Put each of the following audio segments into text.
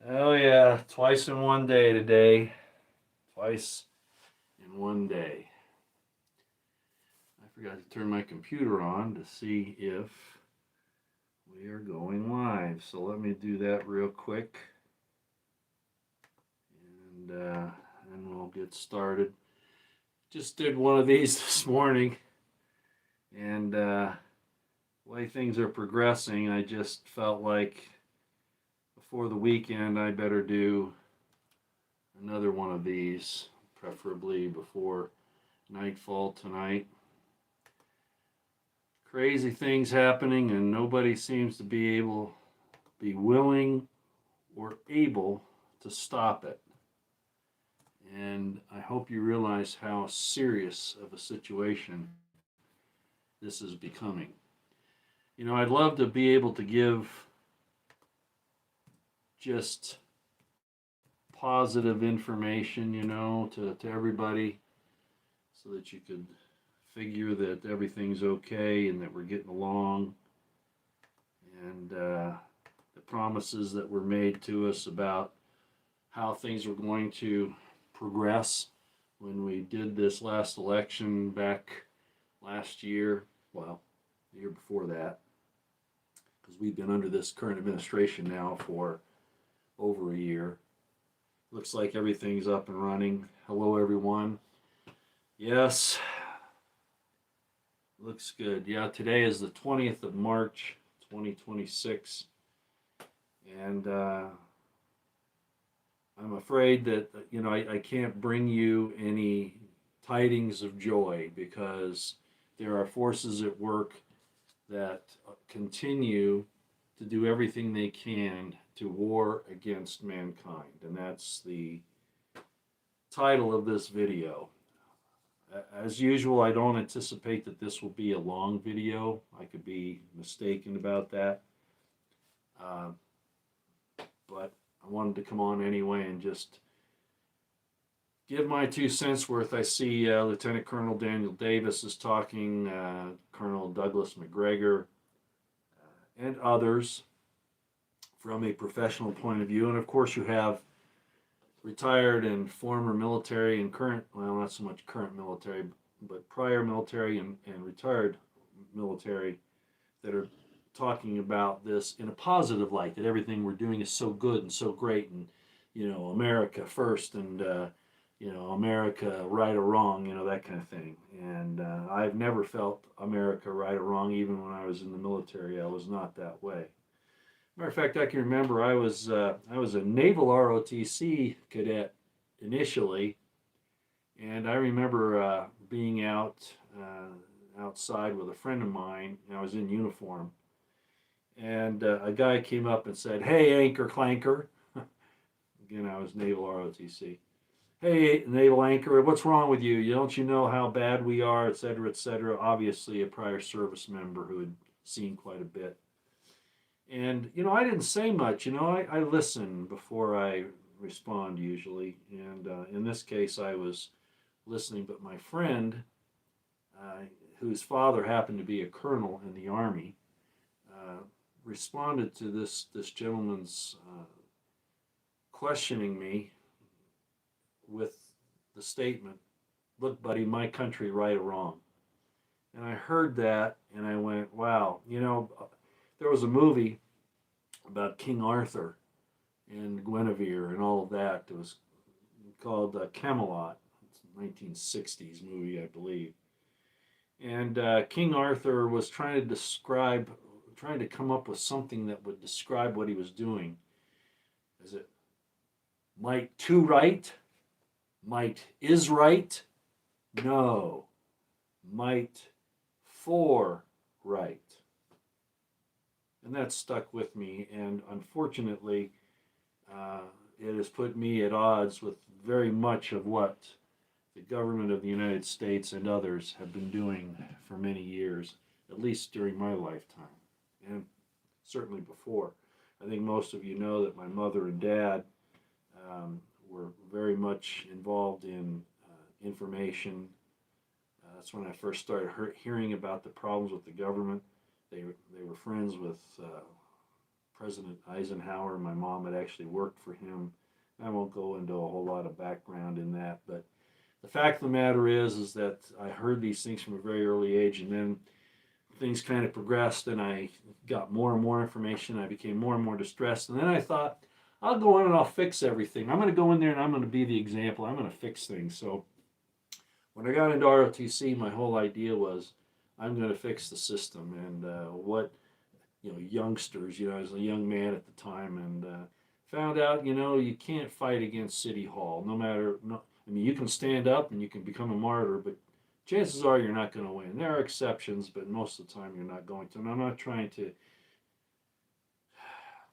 Oh yeah, twice in one day today. Twice in one day. I forgot to turn my computer on to see if we are going live. So let me do that real quick, and then we'll get started. Just did one of these this morning, and the way things are progressing, I just felt like before the weekend I better do another one of these, preferably before nightfall tonight. Crazy things happening, and nobody seems to be willing or able to stop it. And I hope you realize how serious of a situation this is becoming. I'd love to be able to give just positive information, to everybody so that you could figure that everything's okay and that we're getting along, and the promises that were made to us about how things were going to progress when we did this last election back last year. Well, the year before that, because we've been under this current administration now for over a year. Looks like everything's up and running. Hello, everyone. Yes, looks good. Yeah, today is the 20th of March, 2026. And I'm afraid that, I can't bring you any tidings of joy because there are forces at work that continue to do everything they can to war against mankind. And that's the title of this video. As usual, I don't anticipate that this will be a long video. I could be mistaken about that. Uh, but I wanted to come on anyway and just give my 2 cents worth. I see Lieutenant Colonel Daniel Davis is talking, Colonel Douglas McGregor, and others from a professional point of view. And of course, you have retired and former military and current, well, not so much current military, but prior military and retired military that are talking about this in a positive light, that everything we're doing is so good and so great, and America first, and America right or wrong, that kind of thing. And I've never felt America right or wrong. Even when I was in the military, I was not that way. Matter of fact, I can remember I was a naval ROTC cadet initially, and I remember being outside with a friend of mine, and I was in uniform, and a guy came up and said, "Hey, anchor clanker." Again, I was naval ROTC. "Hey, naval anchor, what's wrong with you? Don't you know how bad we are, et cetera, et cetera?" Obviously, a prior service member who had seen quite a bit. And, I didn't say much. I listen before I respond usually. And in this case, I was listening, but my friend, uh, whose father happened to be a colonel in the Army, uh, responded to this gentleman's questioning me with the statement, "Look, buddy, my country, right or wrong." And I heard that and I went, wow, there was a movie about King Arthur and Guinevere and all of that. It was called Camelot. It's a 1960s movie, I believe. And King Arthur was trying to come up with something that would describe what he was doing. Is it might to right? Might is right? No. Might for right. And that stuck with me. And unfortunately, it has put me at odds with very much of what the government of the United States and others have been doing for many years, at least during my lifetime, and certainly before. I think most of you know that my mother and dad were very much involved in information. That's when I first started hearing about the problems with the government. They were friends with President Eisenhower. My mom had actually worked for him. I won't go into a whole lot of background in that, but the fact of the matter is that I heard these things from a very early age, and then things kind of progressed, and I got more and more information. I became more and more distressed, and then I thought, I'll go in and I'll fix everything. I'm going to go in there and I'm going to be the example. I'm going to fix things. So when I got into ROTC, my whole idea was I'm going to fix the system. And what, youngsters, I was a young man at the time, and found out, you can't fight against City Hall. No matter, no, I mean, you can stand up and you can become a martyr, but chances are you're not going to win. There are exceptions, but most of the time you're not going to. And I'm not trying to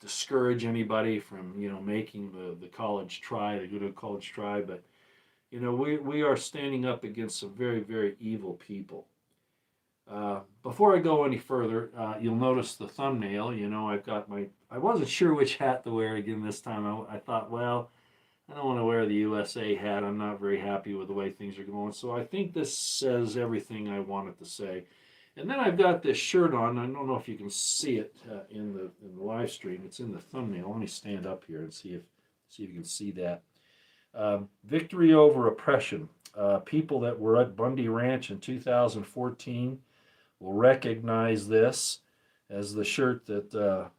discourage anybody from making the college try, the good old college try, but we are standing up against some very, very evil people. Before I go any further, you'll notice the thumbnail. I've got I wasn't sure which hat to wear again this time. I thought, well, I don't want to wear the USA hat. I'm not very happy with the way things are going. So I think this says everything I wanted to say. And then I've got this shirt on. I don't know if you can see it in the live stream. It's in the thumbnail. Let me stand up here and see if you can see that. Victory over oppression. People that were at Bundy Ranch in 2014 will recognize this as the shirt that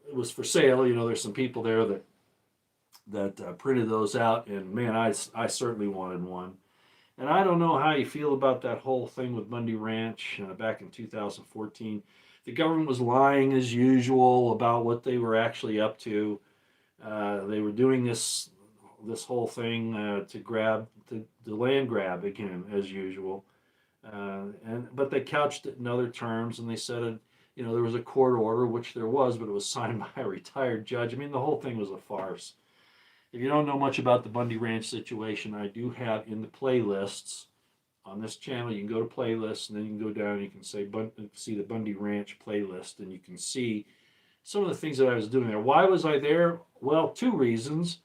it was for sale. There's some people there that printed those out, and man, I certainly wanted one. And I don't know how you feel about that whole thing with Bundy Ranch back in 2014. The government was lying as usual about what they were actually up to. They were doing this whole thing to grab the land grab again as usual, but they couched it in other terms, and they said there was a court order, which there was, but it was signed by a retired judge. I mean, the whole thing was a farce. If you don't know much about the Bundy Ranch situation, I do have in the playlists on this channel. You can go to playlists, and then you can go down and you can see the Bundy Ranch playlist, and you can see some of the things that I was doing there. Why was I there? Well, two reasons.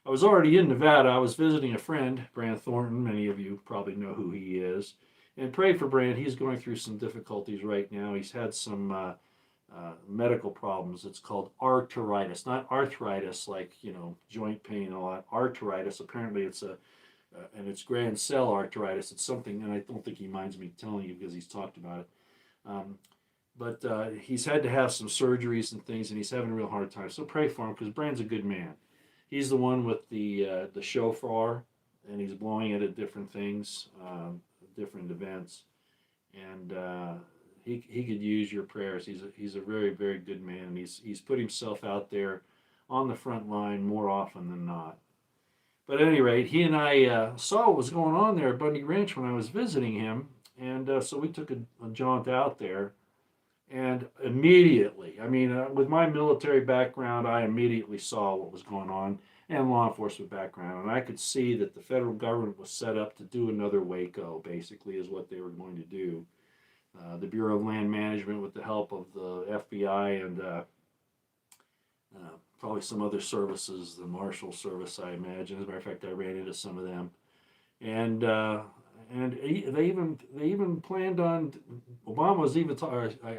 I was already in Nevada. I was visiting a friend, Brant Thornton. Many of you probably know who he is. And pray for Brant. He's going through some difficulties right now. He's had some medical problems. It's called arteritis, not arthritis like joint pain and all that. Arteritis. Apparently, it's and it's grand cell arteritis. It's something, and I don't think he minds me telling you because he's talked about it. But he's had to have some surgeries and things, and he's having a real hard time. So pray for him because Brand's a good man. He's the one with the shofar, and he's blowing it at different things, different events, and he could use your prayers. He's a very, very good man. He's put himself out there on the front line more often than not. But at any rate, he and I saw what was going on there at Bundy Ranch when I was visiting him, and so we took a jaunt out there. And immediately, I mean, with my military background, I immediately saw what was going on, and law enforcement background. And I could see that the federal government was set up to do another Waco, basically, is what they were going to do. The Bureau of Land Management, with the help of the FBI and probably some other services, the Marshal Service, I imagine. As a matter of fact, I ran into some of them. And they even planned on, Obama was even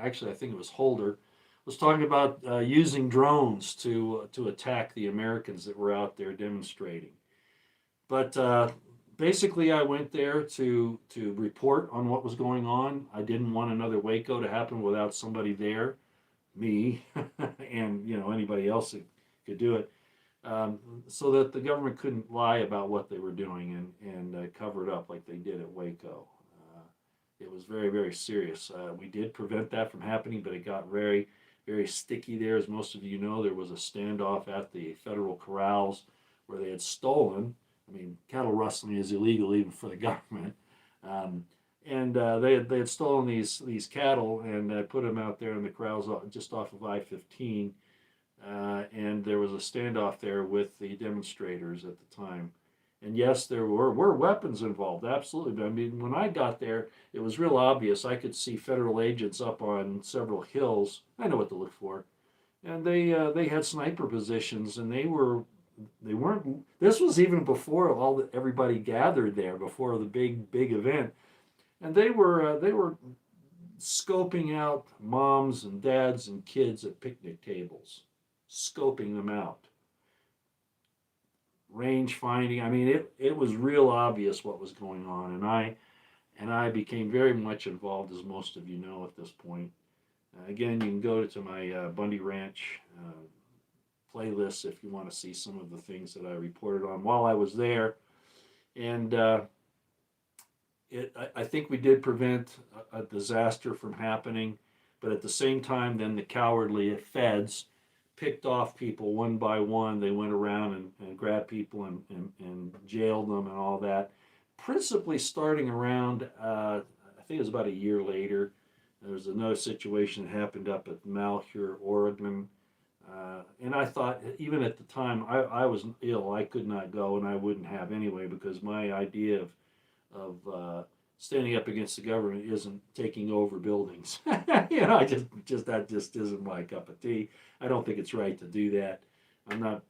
actually I think it was Holder was talking about using drones to attack the Americans that were out there demonstrating. But basically, I went there to report on what was going on. I didn't want another Waco to happen without somebody there, me, and anybody else that could do it. So that the government couldn't lie about what they were doing and cover it up like they did at Waco. It was very, very serious. We did prevent that from happening, but it got very, very sticky there. As most of you know, there was a standoff at the federal corrals where they had stolen. I mean, cattle rustling is illegal even for the government. And they had stolen these cattle and put them out there in the corrals just off of I-15. And there was a standoff there with the demonstrators at the time. And yes, there were weapons involved, absolutely. But I mean, when I got there, it was real obvious. I could see federal agents up on several hills. I know what to look for. And they had sniper positions, and they weren't. This was even before everybody gathered there, before the big event, and they were scoping out moms and dads and kids at picnic tables, scoping them out, range finding. I mean, it was real obvious what was going on, and I became very much involved, as most of you know at this point. Again, you can go to my Bundy Ranch playlist if you want to see some of the things that I reported on while I was there. And I think we did prevent a disaster from happening, but at the same time, then the cowardly feds picked off people one by one. They went around and grabbed people and jailed them and all that. Principally starting around, I think it was about a year later. There was another situation that happened up at Malheur, Oregon. And I thought, even at the time, I was ill. I could not go, and I wouldn't have anyway, because my idea of standing up against the government isn't taking over buildings. I just that just isn't my cup of tea. I don't think it's right to do that. I'm not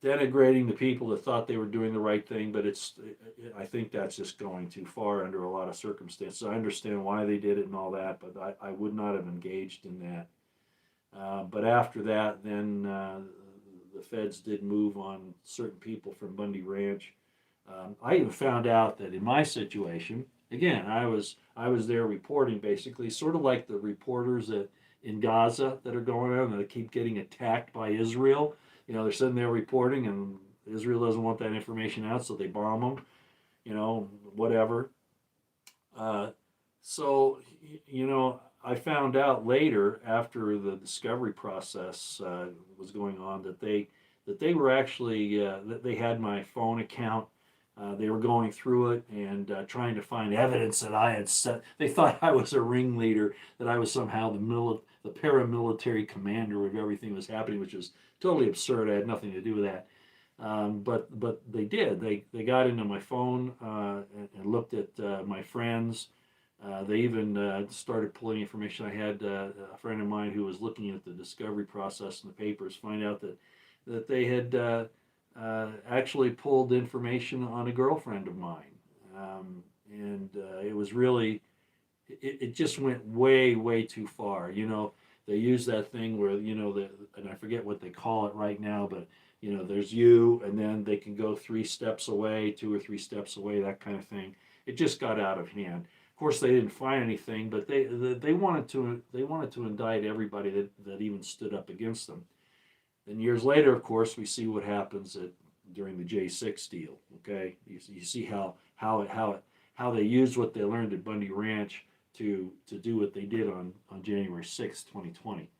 denigrating the people that thought they were doing the right thing, but I think that's just going too far under a lot of circumstances. I understand why they did it and all that, but I would not have engaged in that. But after that, then the feds did move on certain people from Bundy Ranch. I even found out that in my situation, again, I was there reporting, basically, sort of like the reporters in Gaza that are going on that keep getting attacked by Israel. They're sitting there reporting, and Israel doesn't want that information out, so they bomb them. Whatever. So I found out later, after the discovery process was going on, that they were actually that they had my phone account. They were going through it and trying to find evidence that I had set. They thought I was a ringleader, that I was somehow the paramilitary commander of everything that was happening, which was totally absurd. I had nothing to do with that. But they did. They got into my phone and looked at my friends. They even started pulling information. I had a friend of mine who was looking at the discovery process in the papers find out that they had actually pulled information on a girlfriend of mine. And it was really, it just went way, way too far. They use that thing where, and I forget what they call it right now, but, there's you, and then they can go 3 steps away, 2 or 3 steps away, that kind of thing. It just got out of hand. Of course, they didn't find anything, but they wanted to indict everybody that even stood up against them. Then years later, of course, we see what happens during the J6 deal. Okay, you see how they used what they learned at Bundy Ranch to do what they did on January 6, 2020,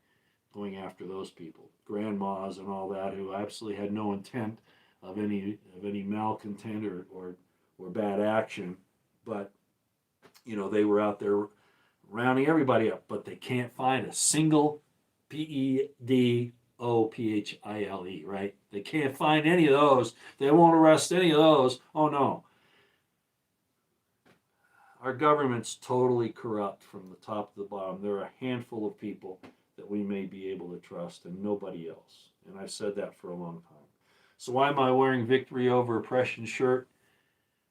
going after those people, grandmas and all that, who absolutely had no intent of any malcontent or bad action, but they were out there rounding everybody up, but they can't find a single PEDOPHILE, right? They can't find any of those. They won't arrest any of those. Oh no. Our government's totally corrupt from the top to the bottom. There are a handful of people that we may be able to trust and nobody else. And I've said that for a long time. So why am I wearing Victory Over Oppression shirt?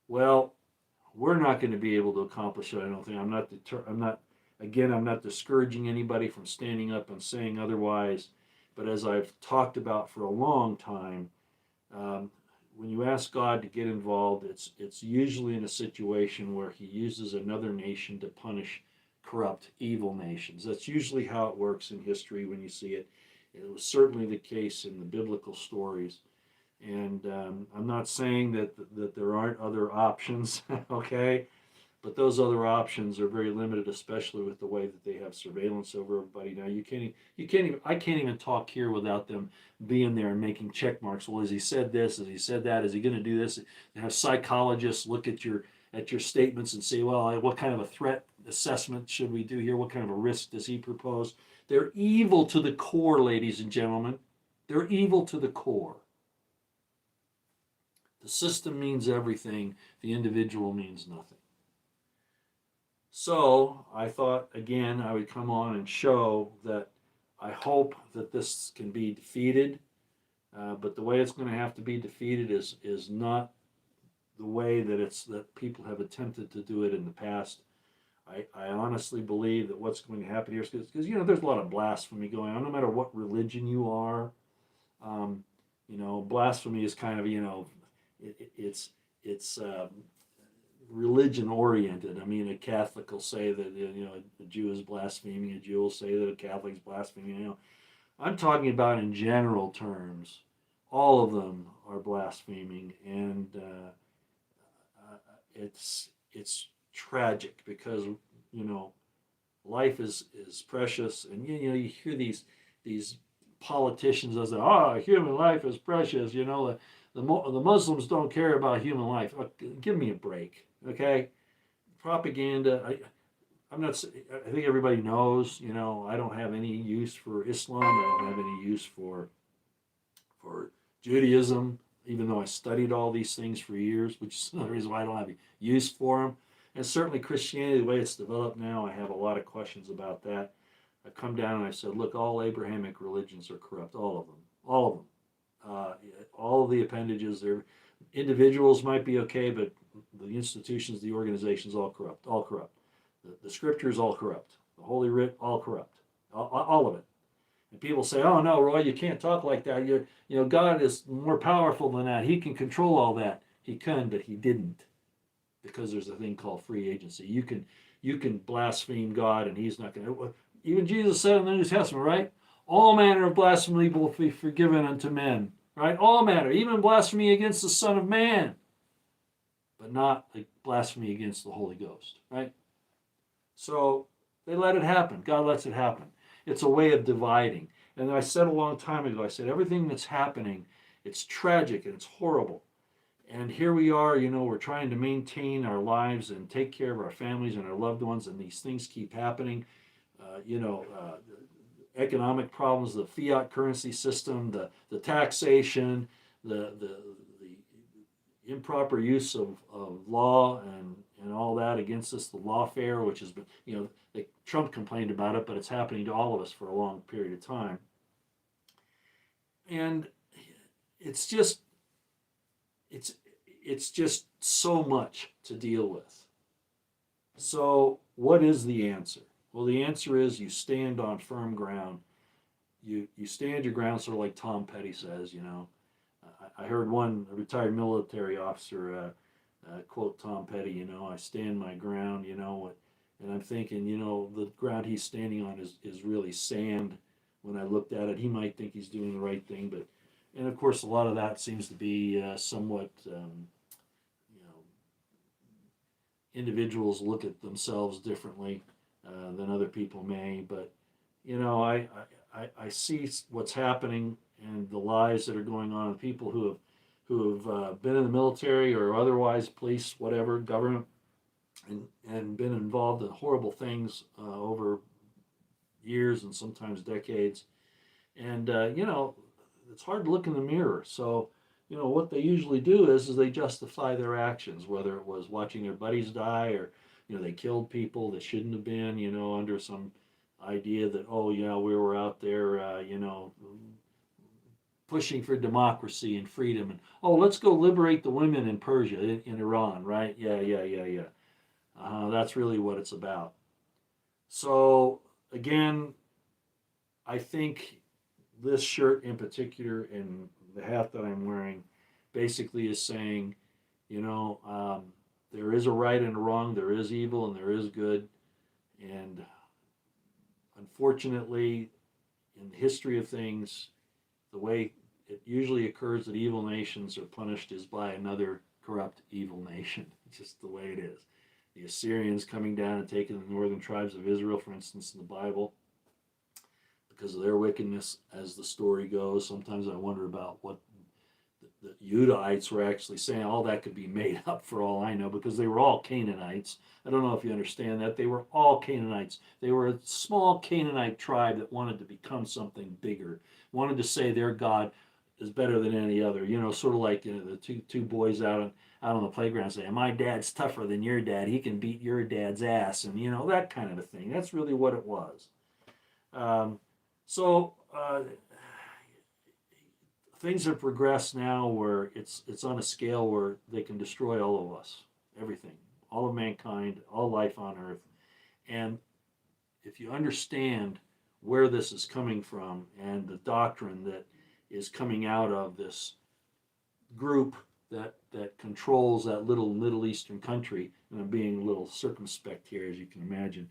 Well, we're not going to be able to accomplish it, I don't think. I'm not discouraging anybody from standing up and saying otherwise. But as I've talked about for a long time, when you ask God to get involved, it's usually in a situation where he uses another nation to punish corrupt, evil nations. That's usually how it works in history when you see it. It was certainly the case in the biblical stories. And I'm not saying that there aren't other options, okay? But those other options are very limited, especially with the way that they have surveillance over everybody now. I can't even talk here without them being there and making check marks. Well, has he said this? Has he said that? Is he going to do this? And have psychologists look at your statements and say, well, what kind of a threat assessment should we do here? What kind of a risk does he propose? They're evil to the core, ladies and gentlemen. They're evil to the core. The system means everything. The individual means nothing. So I thought, again, I would come on and show that I hope that this can be defeated. But the way it's going to have to be defeated is not the way that people have attempted to do it in the past. I honestly believe that what's going to happen here is because, there's a lot of blasphemy going on, no matter what religion you are. Um, blasphemy is kind of, it's religion oriented. I mean, a Catholic will say that, a Jew is blaspheming, a Jew will say that a Catholic's blaspheming. I'm talking about in general terms. All of them are blaspheming, and it's tragic because life is precious, and you hear these politicians that say, "Oh, human life is precious." The Muslims don't care about human life. Give me a break, okay? Propaganda. I'm not. I think everybody knows. I don't have any use for Islam. I don't have any use for Judaism, even though I studied all these things for years, which is another reason why I don't have use for them. And certainly Christianity, the way it's developed now, I have a lot of questions about that. I come down and I said, look, all Abrahamic religions are corrupt, all of them, all of them. All of the appendages, their individuals might be okay, but the institutions, the organizations, all corrupt, all corrupt. The scriptures, all corrupt. The Holy Writ, all corrupt, all of it. And people say, "Oh no, Roy, you can't talk like that. God is more powerful than that. He can control all that. He can, but he didn't, because there's a thing called free agency. You can blaspheme God, and He's not going to. Even Jesus said in the New Testament, right? All manner of blasphemy will be forgiven unto men, right? All manner, even blasphemy against the Son of Man, but not like blasphemy against the Holy Ghost, right? So they let it happen. God lets it happen. It's a way of dividing. And I said a long time ago, I said, everything that's happening, it's tragic and it's horrible. And here we are, we're trying to maintain our lives and take care of our families and our loved ones, and these things keep happening. Economic problems, the fiat currency system, the taxation, the improper use of law and all that against us, the lawfare, which has been, Trump complained about it, but it's happening to all of us for a long period of time. And it's just so much to deal with. So what is the answer? Well, the answer is you stand on firm ground. You stand your ground, sort of like Tom Petty says. I heard one retired military officer quote Tom Petty. I stand my ground. And I'm thinking, the ground he's standing on is really sand. When I looked at it, he might think he's doing the right thing, and of course, a lot of that seems to be somewhat, individuals look at themselves differently than other people may. But I see what's happening and the lies that are going on with people who have been in the military or otherwise, police, whatever, government, and been involved in horrible things over years and sometimes decades. And it's hard to look in the mirror. So what they usually do is they justify their actions, whether it was watching their buddies die or they killed people that shouldn't have been, under some idea that, oh yeah, we were out there pushing for democracy and freedom, and oh, let's go liberate the women in Persia, in Iran, right? Yeah. That's really what it's about. So again, I think this shirt in particular and the hat that I'm wearing basically is saying, there is a right and a wrong, there is evil and there is good. And unfortunately, in the history of things, the way it usually occurs that evil nations are punished is by another corrupt evil nation. It's just the way it is. The Assyrians coming down and taking the northern tribes of Israel, for instance, in the Bible, because of their wickedness, as the story goes. Sometimes I wonder about what the Judahites were actually saying. All that could be made up for all I know, because they were all Canaanites. I don't know if you understand that. They were all Canaanites. They were a small Canaanite tribe that wanted to become something bigger, wanted to say their God is better than any other. Sort of like the two boys out on the playground saying, my dad's tougher than your dad. He can beat your dad's ass, and that kind of a thing. That's really what it was. So things have progressed now where it's on a scale where they can destroy all of us, everything, all of mankind, all life on Earth. And if you understand where this is coming from and the doctrine that is coming out of this group that controls that little Middle Eastern country, and I'm being a little circumspect here, as you can imagine,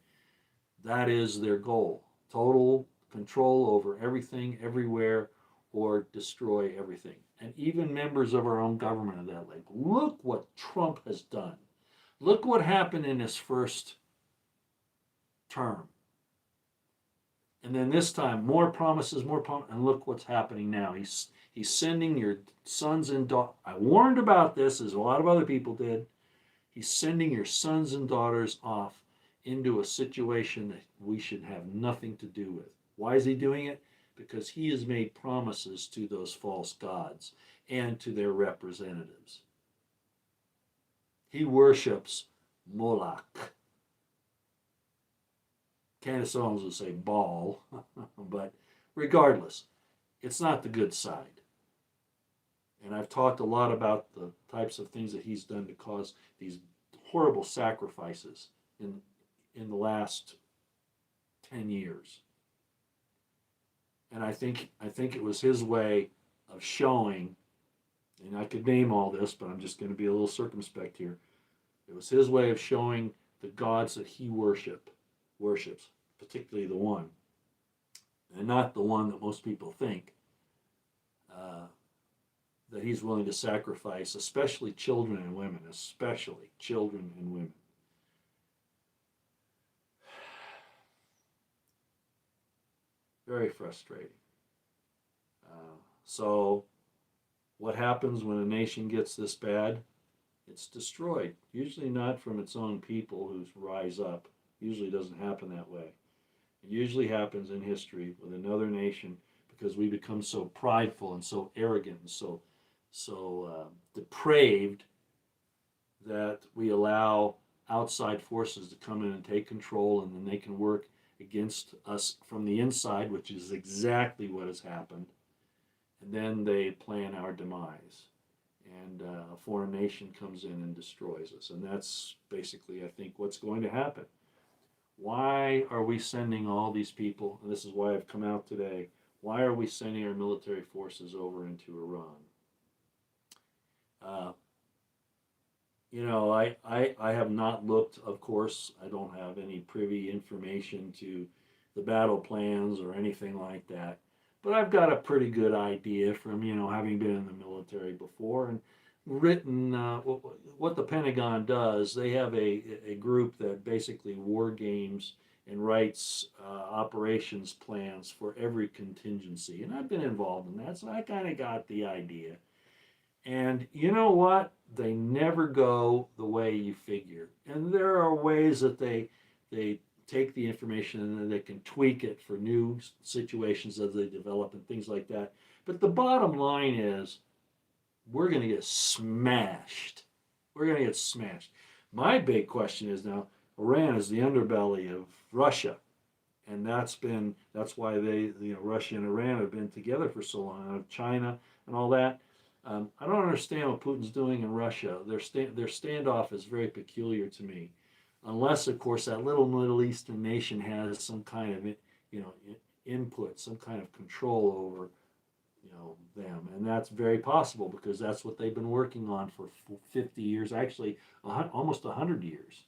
that is their goal: total control over everything, everywhere, or destroy everything. And even members of our own government are that. Like, look what Trump has done. Look what happened in his first term. And then this time, more promises, more promises, and look what's happening now. He's sending your sons and daughters. I warned about this, as a lot of other people did. He's sending your sons and daughters off into a situation that we should have nothing to do with. Why is he doing it? Because he has made promises to those false gods and to their representatives. He worships Moloch. Candace Owens would say Baal, but regardless, it's not the good side. And I've talked a lot about the types of things that he's done to cause these horrible sacrifices in the last 10 years. And I think it was his way of showing, and I could name all this, but I'm just going to be a little circumspect here. It was his way of showing the gods that he worships, particularly the one, and not the one that most people think, that he's willing to sacrifice, especially children and women, especially children and women. Very frustrating. So what happens when a nation gets this bad? It's destroyed. Usually not from its own people who rise up. Usually doesn't happen that way. It usually happens in history with another nation because we become so prideful and so arrogant and so depraved that we allow outside forces to come in and take control, and then they can work against us from the inside, which is exactly what has happened. And then they plan our demise. And a foreign nation comes in and destroys us. And that's basically, I think, what's going to happen. Why are we sending all these people? And this is why I've come out today. Why are we sending our military forces over into Iran? I have not looked, of course, I don't have any privy information to the battle plans or anything like that. But I've got a pretty good idea from, having been in the military before and written what the Pentagon does. They have a group that basically war games and writes operations plans for every contingency. And I've been involved in that, so I kind of got the idea. And you know what? They never go the way you figure. And there are ways that they take the information and then they can tweak it for new situations as they develop and things like that. But the bottom line is, we're going to get smashed. We're going to get smashed. My big question is now, Iran is the underbelly of Russia. And that's why Russia and Iran have been together for so long, China and all that. I don't understand what Putin's doing in Russia. Their standoff is very peculiar to me, unless, of course, that little Middle Eastern nation has some kind of input, some kind of control over them, and that's very possible because that's what they've been working on for 50 years, actually almost 100 years,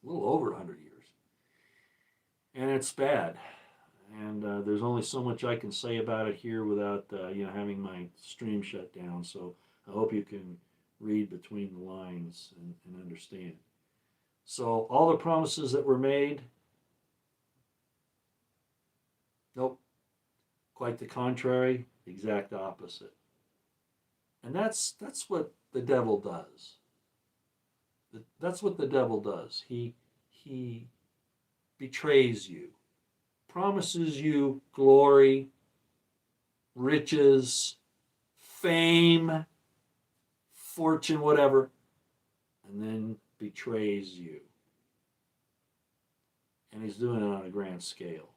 a little over 100 years, and it's bad. And there's only so much I can say about it here without having my stream shut down. So I hope you can read between the lines and understand. So all the promises that were made, nope, quite the contrary, exact opposite. And that's what the devil does. That's what the devil does. He betrays you. Promises you glory, riches, fame, fortune, whatever, and then betrays you. And he's doing it on a grand scale.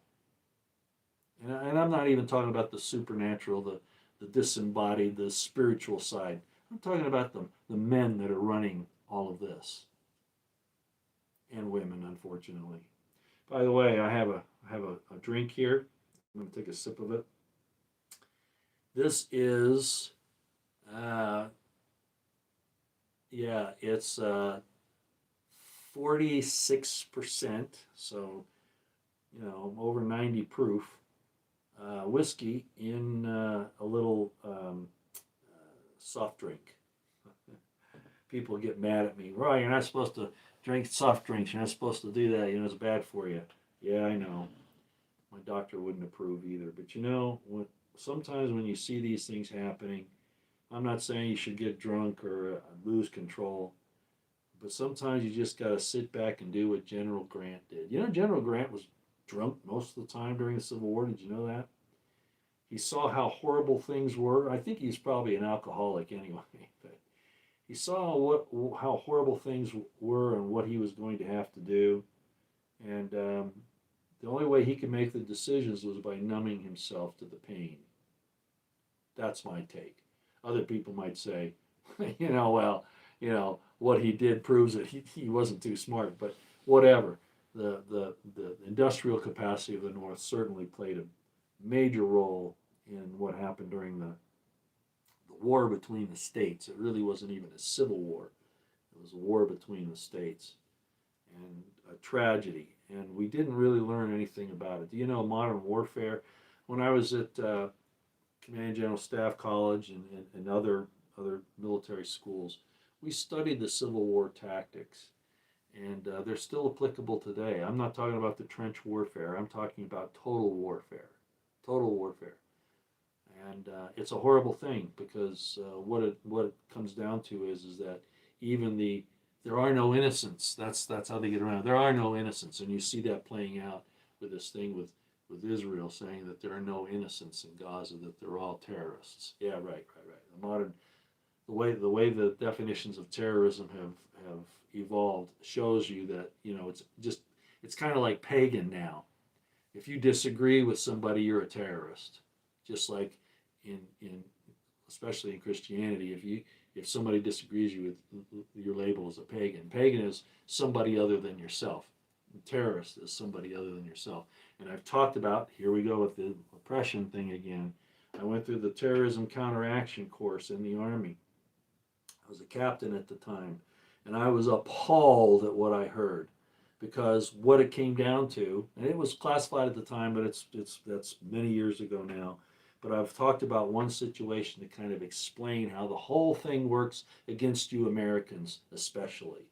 And I'm not even talking about the supernatural, the disembodied, the spiritual side. I'm talking about the men that are running all of this. and women, unfortunately. By the way, I have a drink here. I'm going to take a sip of it. This is, uh, yeah, it's 46%, so over 90 proof whiskey in a little soft drink. People get mad at me. Well, you're not supposed to drink soft drinks. You're not supposed to do that. It's bad for you. Yeah, I know. My doctor wouldn't approve either. But sometimes when you see these things happening, I'm not saying you should get drunk or lose control, but sometimes you just got to sit back and do what General Grant did. General Grant was drunk most of the time during the Civil War. Did you know that? He saw how horrible things were. I think he's probably an alcoholic anyway, but he saw how horrible things were and what he was going to have to do. And the only way he could make the decisions was by numbing himself to the pain. That's my take. Other people might say, well, what he did proves that he wasn't too smart, but whatever. The industrial capacity of the North certainly played a major role in what happened during the war between the states. It really wasn't even a civil war. It was a war between the states and a tragedy. And we didn't really learn anything about it. Do you know modern warfare? When I was at Command General Staff College and other military schools, we studied the Civil War tactics. And they're still applicable today. I'm not talking about the trench warfare. I'm talking about total warfare. Total warfare. And it's a horrible thing because what it comes down to is that there are no innocents. That's how they get around. There are no innocents, and you see that playing out with this thing with Israel saying that there are no innocents in Gaza, that they're all terrorists. Yeah, right. The way the definitions of terrorism have evolved shows you that it's kind of like pagan now. If you disagree with somebody, you're a terrorist. Just like in especially in Christianity, if somebody disagrees with your label as a pagan. Pagan is somebody other than yourself. And terrorist is somebody other than yourself. And I've talked about, here we go with the oppression thing again. I went through the terrorism counteraction course in the Army. I was a captain at the time, and I was appalled at what I heard, because what it came down to, and it was classified at the time, but that's many years ago now. But I've talked about one situation to kind of explain how the whole thing works against you Americans, especially.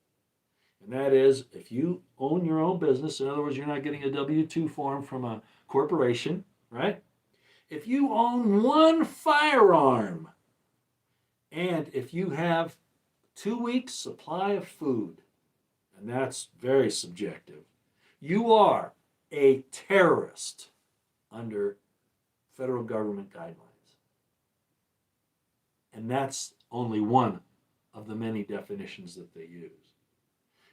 And that is, if you own your own business, in other words, you're not getting a W-2 form from a corporation, right? If you own one firearm, and if you have 2 weeks' supply of food, and that's very subjective, you are a terrorist under federal government guidelines. And that's only one of the many definitions that they use.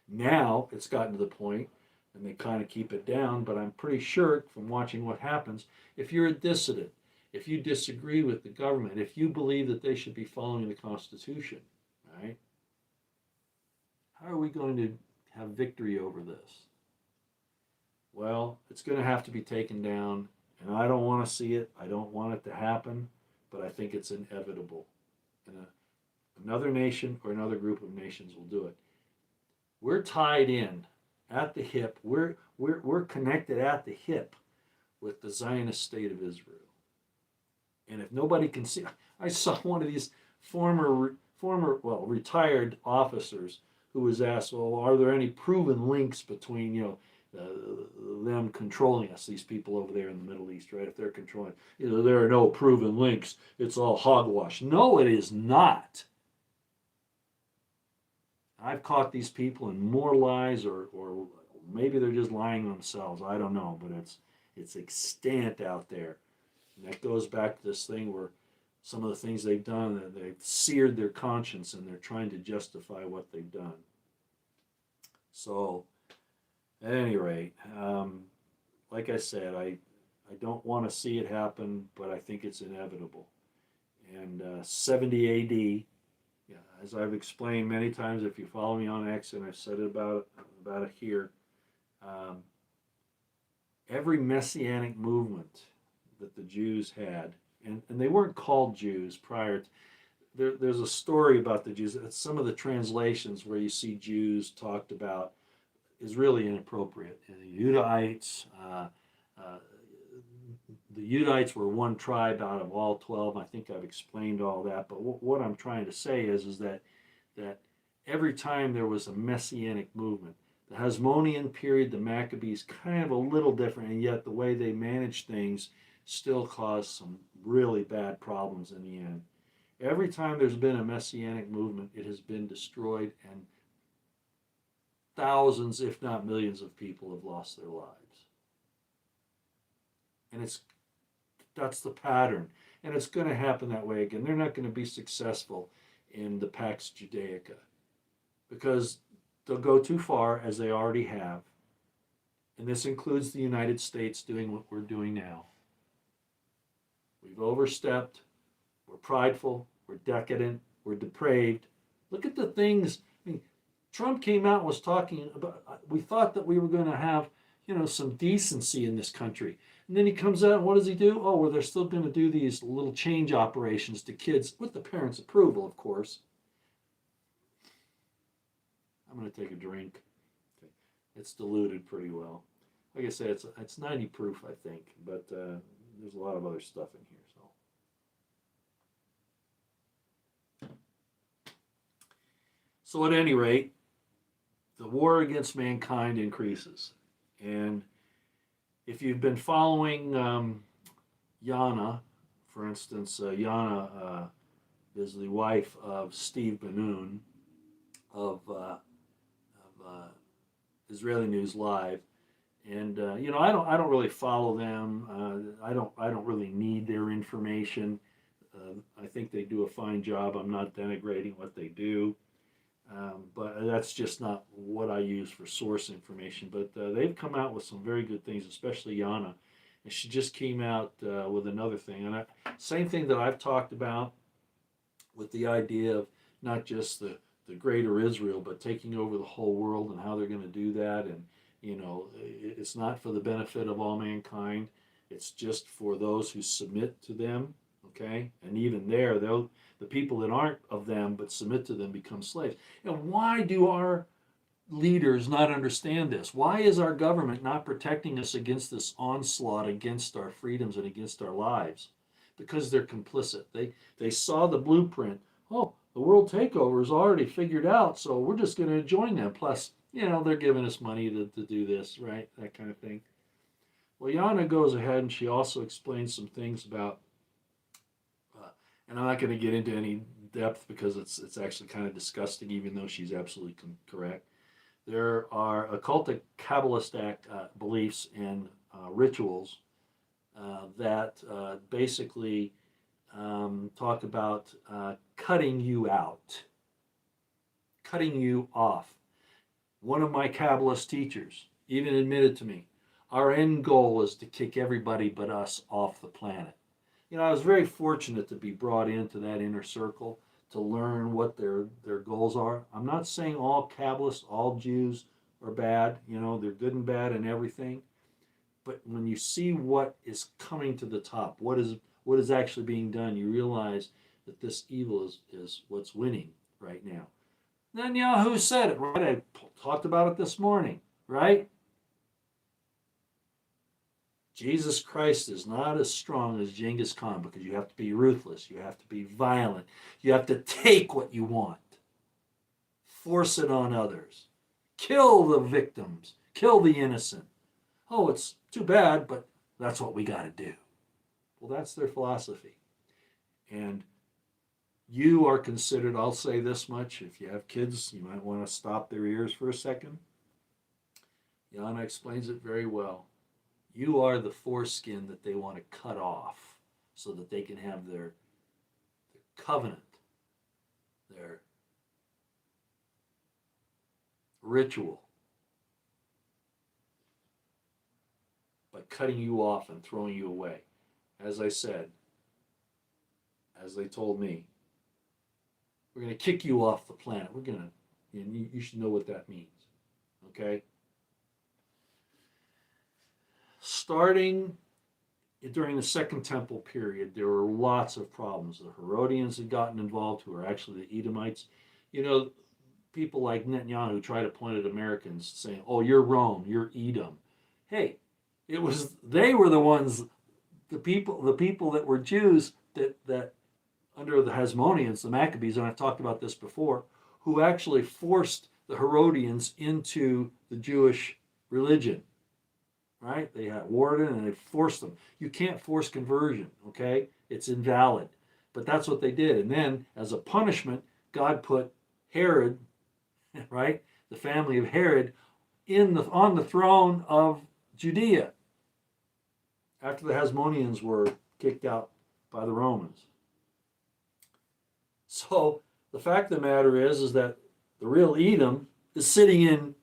Now it's gotten to the point, and they kind of keep it down, but I'm pretty sure from watching what happens, if you're a dissident, if you disagree with the government, if you believe that they should be following the Constitution, right? How are we going to have victory over this? Well, it's going to have to be taken down, and I don't want to see it. I don't want it to happen, but I think it's inevitable. And another nation or another group of nations will do it. We're tied in at the hip. We're connected at the hip with the Zionist state of Israel. And if nobody can see, I saw one of these former retired officers who was asked, well, are there any proven links between them controlling us, these people over there in the Middle East, right? If they're controlling, there are no proven links. It's all hogwash. No, it is not. I've caught these people in more lies, or maybe they're just lying themselves. I don't know, but it's extant out there. And that goes back to this thing where some of the things they've done, they've seared their conscience and they're trying to justify what they've done. So, at any rate, like I said, I don't want to see it happen, but I think it's inevitable. And 70 AD, Yeah, as I've explained many times, if you follow me on X, and I've said it about it here, um, every messianic movement that the Jews had, and they weren't called Jews prior to, there's a story about the Jews. Some of the translations where you see Jews talked about is really inappropriate. The Judahites, the Judites were one tribe out of all 12. I think I've explained all that. But what I'm trying to say is that every time there was a messianic movement, the Hasmonean period, the Maccabees, kind of a little different, and yet the way they managed things still caused some really bad problems in the end. Every time there's been a messianic movement, it has been destroyed, and thousands, if not millions, of people have lost their lives. And that's the pattern, and it's going to happen that way again. They're not going to be successful in the Pax Judaica because they'll go too far, as they already have. And this includes the United States doing what we're doing now. We've overstepped. We're prideful. We're decadent. We're depraved. Look at the things. I mean, Trump came out and was talking about, we thought that we were going to have, some decency in this country. And then he comes out and what does he do? Oh, well, they're still going to do these little change operations to kids with the parents' approval, of course. I'm going to take a drink. Okay. It's diluted pretty well. Like I said, it's 90 proof, I think, but there's a lot of other stuff in here. So at any rate, the war against mankind increases. And if you've been following Yana, for instance, Yana is the wife of Steve Bannon of Israeli News Live, and I don't really follow them. I don't really need their information. I think they do a fine job. I'm not denigrating what they do. But that's just not what I use for source information. But they've come out with some very good things, especially Yana. And she just came out with another thing. And same thing that I've talked about with the idea of not just the greater Israel, but taking over the whole world and how they're going to do that. And, it's not for the benefit of all mankind. It's just for those who submit to them. Okay? And even there, the people that aren't of them but submit to them become slaves. And why do our leaders not understand this? Why is our government not protecting us against this onslaught against our freedoms and against our lives? Because they're complicit. They saw the blueprint. Oh, the world takeover is already figured out, so we're just going to join them. Plus, they're giving us money to do this, right? That kind of thing. Well, Yana goes ahead and she also explains some things about and I'm not going to get into any depth because it's actually kind of disgusting, even though she's absolutely correct. There are occultic Kabbalistic beliefs and rituals that basically talk about cutting you out, cutting you off. One of my Kabbalist teachers even admitted to me, our end goal is to kick everybody but us off the planet. I was very fortunate to be brought into that inner circle to learn what their goals are. I'm not saying all Kabbalists, all Jews are bad. They're good and bad and everything. But when you see what is coming to the top, what is actually being done, you realize that this evil is what's winning right now. Netanyahu said it, right? I talked about it this morning, right? Jesus Christ is not as strong as Genghis Khan because you have to be ruthless. You have to be violent. You have to take what you want, force it on others, kill the victims, kill the innocent. Oh, it's too bad, but that's what we got to do. Well, that's their philosophy. And you are considered, I'll say this much, if you have kids, you might want to stop their ears for a second. Yana explains it very well. You are the foreskin that they want to cut off so that they can have their covenant, their ritual, by cutting you off and throwing you away. As I said, as they told me, we're going to kick you off the planet. And you should know what that means. Okay? Starting during the Second Temple period, there were lots of problems. The Herodians had gotten involved, who are actually the Edomites. You know, people like Netanyahu try to point at Americans saying, "Oh, you're Rome, you're Edom." Hey, they were the ones, the people that were Jews that under the Hasmoneans, the Maccabees, and I've talked about this before, who actually forced the Herodians into the Jewish religion. Right? They had Warden and they forced them. You can't force conversion, okay? It's invalid. But that's what they did. And then, as a punishment, God put Herod, right, the family of Herod, on the throne of Judea after the Hasmoneans were kicked out by the Romans. So the fact of the matter is that the real Edom is sitting in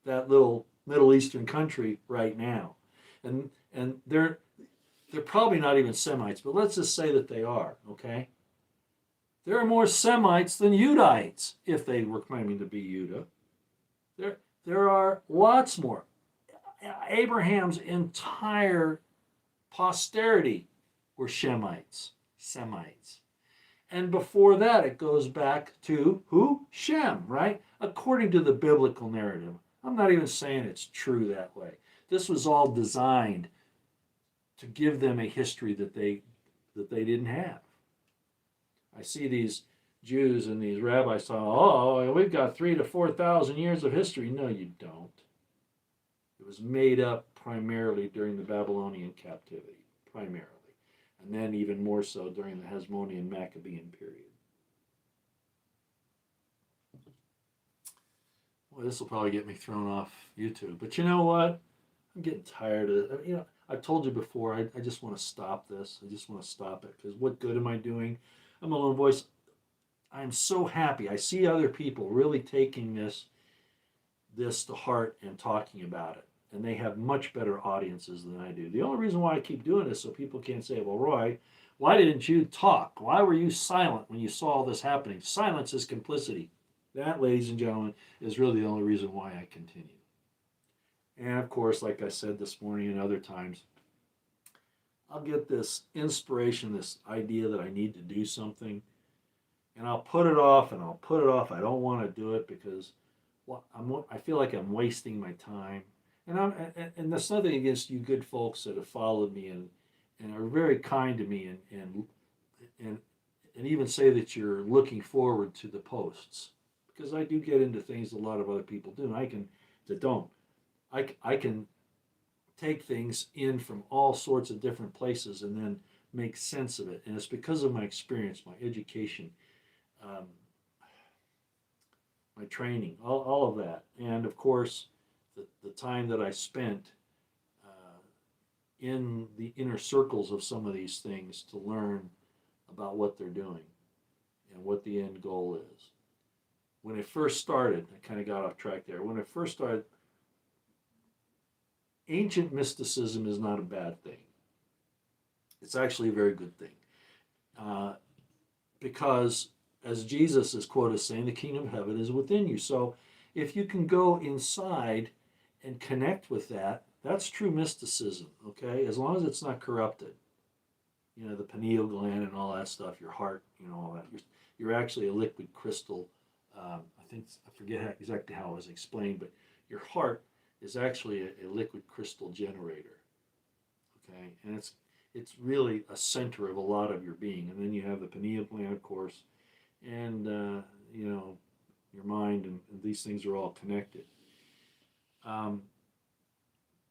that little Middle Eastern country right now, and they're probably not even Semites, but let's just say that they are. Okay, there are more Semites than Judites if they were claiming to be Judah. There are lots more. Abraham's entire posterity were Semites. And before that, it goes back to who? Shem, right? According to the biblical narrative. I'm not even saying it's true that way. This was all designed to give them a history that they didn't have. I see these Jews and these rabbis saying, "Oh, we've got 3,000 to 4,000 years of history." No, you don't. It was made up primarily during the Babylonian captivity, primarily. And then even more so during the Hasmonean Maccabean period. Well, this will probably get me thrown off YouTube. But you know what? I'm getting tired of it. You know, I've told you before, I just want to stop this. I just want to stop it. Because what good am I doing? I'm a lone voice. I'm so happy. I see other people really taking this to heart and talking about it. And they have much better audiences than I do. The only reason why I keep doing this so people can't say, "Well, Roy, why didn't you talk? Why were you silent when you saw all this happening?" Silence is complicity. That, ladies and gentlemen, is really the only reason why I continue. And of course, like I said this morning and other times, I'll get this inspiration, this idea that I need to do something, and I'll put it off and I'll put it off. I don't want to do it because I feel like I'm wasting my time. And that's nothing against you good folks that have followed me and are very kind to me and even say that you're looking forward to the posts, because I do get into things a lot of other people do, and I can take things in from all sorts of different places and then make sense of it, and it's because of my experience, my education, my training, all of that, and of course the time that I spent in the inner circles of some of these things to learn about what they're doing and what the end goal is. When it first started, I kind of got off track there. When it first started, ancient mysticism is not a bad thing. It's actually a very good thing. Because, as Jesus is quoted as saying, the kingdom of heaven is within you. So if you can go inside and connect with that, that's true mysticism, okay? As long as it's not corrupted. You know, the pineal gland and all that stuff, your heart, you know, all that. You're actually a liquid crystal. I forget exactly how it was explained, but your heart is actually a liquid crystal generator, okay? And it's really a center of a lot of your being. And then you have the pineal gland, of course, and, you know, your mind, and these things are all connected.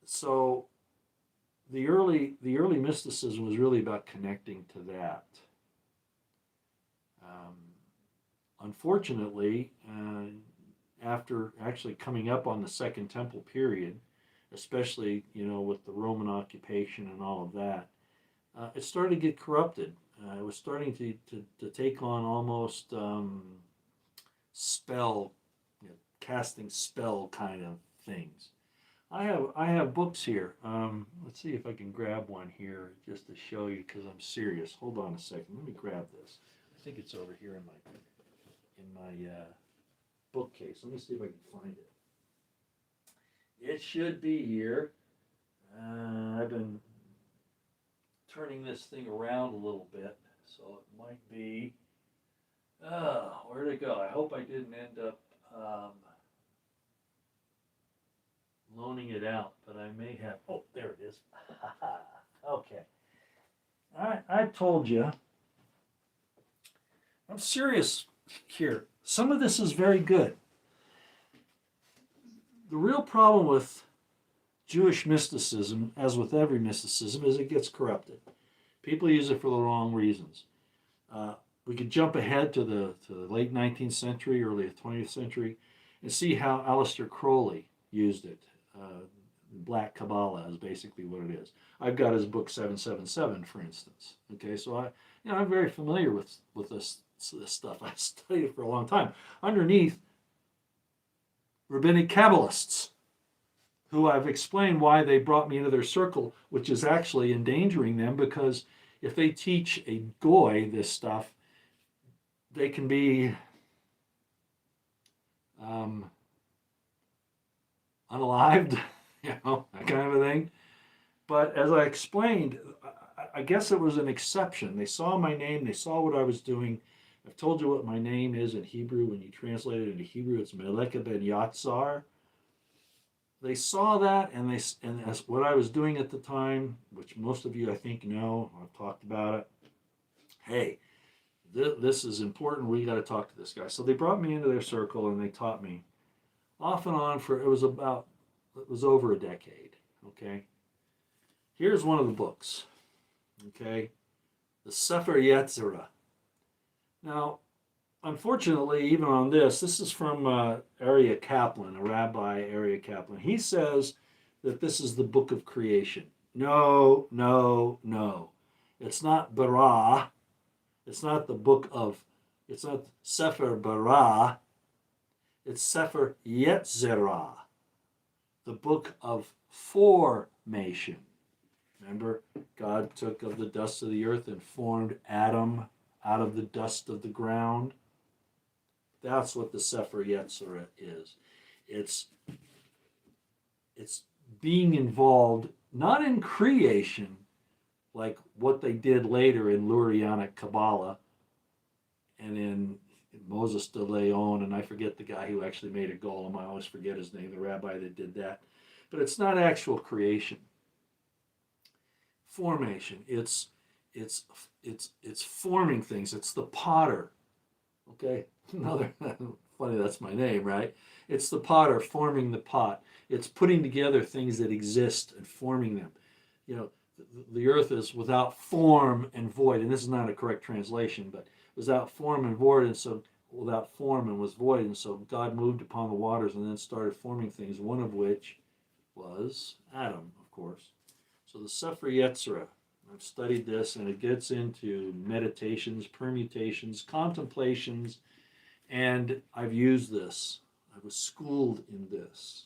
So the early mysticism was really about connecting to that. Unfortunately, after actually coming up on the Second Temple period, especially, you know, with the Roman occupation and all of that, it started to get corrupted. It was starting to take on almost spell, you know, casting spell kind of things. I have books here. Let's see if I can grab one here just to show you, because I'm serious. Hold on a second. Let me grab this. think it's over here in my bookcase. Let me see if I can find it. It should be here. I've been turning this thing around a little bit, so it might be. Where'd it go? I hope I didn't end up loaning it out, but I may have. Oh, there it is. Okay. I told you. I'm serious here. Some of this is very good. The real problem with Jewish mysticism, as with every mysticism, is it gets corrupted. People use it for the wrong reasons. We could jump ahead to the late 19th century, early 20th century, and see how Aleister Crowley used it. Black Kabbalah is basically what it is. I've got his book 777, for instance. Okay, so I'm very familiar with this stuff. I studied it for a long time. Underneath, rabbinic Kabbalists, who I've explained why they brought me into their circle, which is actually endangering them, because if they teach a goy this stuff, they can be unalived, that kind of a thing. But as I explained, I guess it was an exception. They saw my name, they saw what I was doing. I've told you what my name is in Hebrew. When you translate it into Hebrew, it's Meleka ben Yatzar. They saw that, and as what I was doing at the time, which most of you I think know, I've talked about it. Hey, this is important. We got to talk to this guy. So they brought me into their circle, and they taught me off and on for it was over a decade. Okay, here's one of the books. Okay, the Sefer Yetzirah. Now, unfortunately, even on this is from Aryeh Kaplan, a rabbi, Aryeh Kaplan. He says that this is the book of creation. No. It's not Barah. It's not the book of, it's not Sefer Barah. It's Sefer Yetzirah, the book of formation. Remember, God took of the dust of the earth and formed Adam out of the dust of the ground. That's what the Sefer Yetzirah is. It's being involved not in creation like what they did later in Lurianic Kabbalah and in Moses de Leon, and I forget the guy who actually made a golem. I always forget his name, the rabbi that did that. But it's not actual creation. Formation. It's forming things. It's the potter. Okay? Another funny, that's my name, right? It's the potter forming the pot. It's putting together things that exist and forming them. The earth is without form and void, and this is not a correct translation, but without form and void, and so without form and was void, and so God moved upon the waters and then started forming things, one of which was Adam, of course. So the Sefer Yetzirah, I've studied this, and it gets into meditations, permutations, contemplations, and I've used this. I was schooled in this.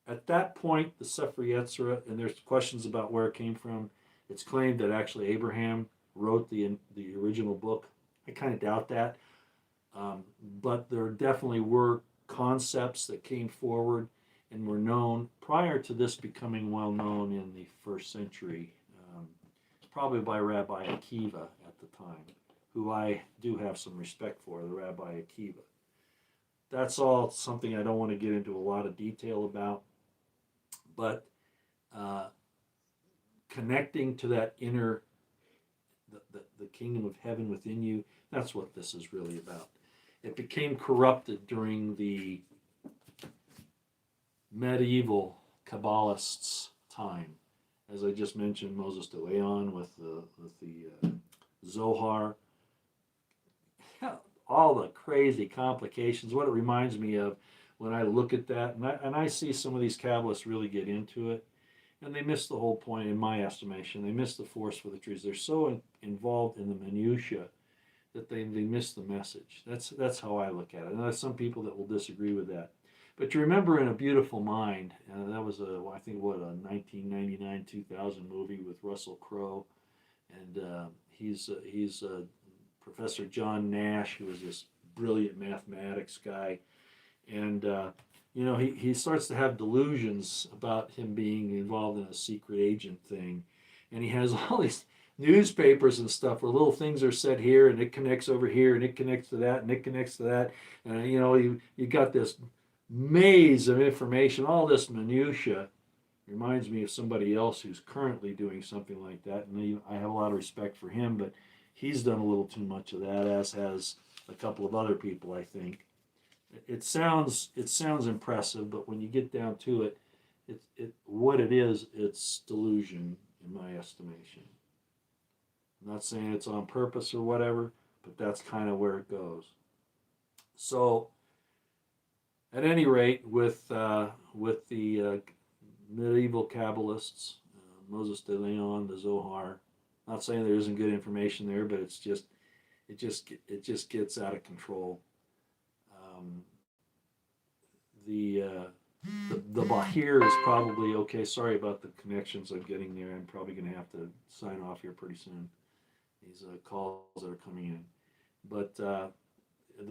At that point, the Sefer Yetzirah, and there's questions about where it came from. It's claimed that actually Abraham wrote the original book. I kind of doubt that. But there definitely were concepts that came forward and were known prior to this becoming well known in the first century, probably by Rabbi Akiva at the time, who I do have some respect for, the Rabbi Akiva. That's all something I don't want to get into a lot of detail about, but connecting to that inner, the kingdom of heaven within you, that's what this is really about. It became corrupted during the medieval Kabbalists' time. As I just mentioned, Moses de Leon with the Zohar. All the crazy complications. What it reminds me of when I look at that, and I see some of these Kabbalists really get into it, and they miss the whole point, in my estimation. They miss the forest for the trees. They're so involved in the minutiae that they miss the message. That's how I look at it. And there's some people that will disagree with that. But you remember in A Beautiful Mind, that was a 1999-2000 movie with Russell Crowe and he's Professor John Nash, who was this brilliant mathematics guy, and he starts to have delusions about him being involved in a secret agent thing, and he has all these newspapers and stuff where little things are said here and it connects over here and it connects to that and it connects to that, and you got this maze of information, all this minutia. Reminds me of somebody else who's currently doing something like that, and I have a lot of respect for him, but he's done a little too much of that, as has a couple of other people, I think. It sounds impressive, but when you get down to it, what it is, it's delusion, in my estimation. I'm not saying it's on purpose or whatever, but that's kind of where it goes. So, at any rate, with the medieval Kabbalists, Moses de Leon, the Zohar. Not saying there isn't good information there, but it just gets out of control. Um, the, uh, the Bahir is probably okay. Sorry about the connections I'm getting there. I'm probably going to have to sign off here pretty soon. These calls that are coming in, but the